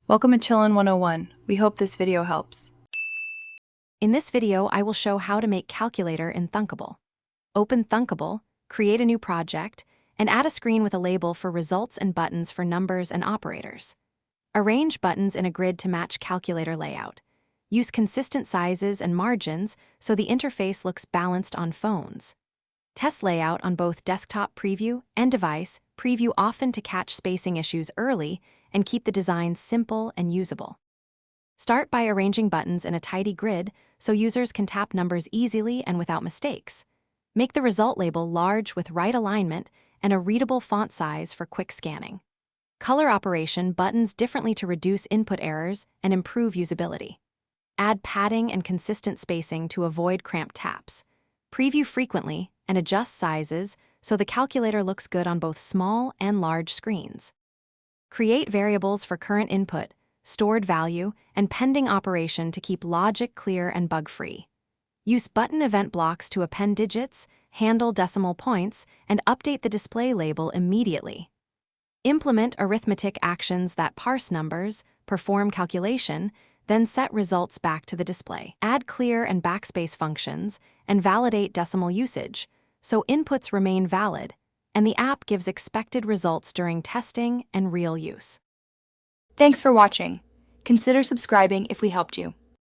Welcome to Chillin' 101. We hope this video helps. In this video, I will show how to make calculator in Thunkable. Open Thunkable, create a new project, and add a screen with a label for results and buttons for numbers and operators. Arrange buttons in a grid to match calculator layout. Use consistent sizes and margins so the interface looks balanced on phones. Test layout on both desktop preview and device preview often to catch spacing issues early and keep the designs simple and usable. Start by arranging buttons in a tidy grid so users can tap numbers easily and without mistakes. Make the result label large with right alignment and a readable font size for quick scanning. Color operation buttons differently to reduce input errors and improve usability. Add padding and consistent spacing to avoid cramped taps. Preview frequently and adjust sizes so the calculator looks good on both small and large screens. Create variables for current input, stored value, and pending operation to keep logic clear and bug-free. Use button event blocks to append digits, handle decimal points, and update the display label immediately. Implement arithmetic actions that parse numbers, perform calculation, then set results back to the display. Add clear and backspace functions, and validate decimal usage, so inputs remain valid, and the app gives expected results during testing and real use. Thanks for watching. Consider subscribing if we helped you.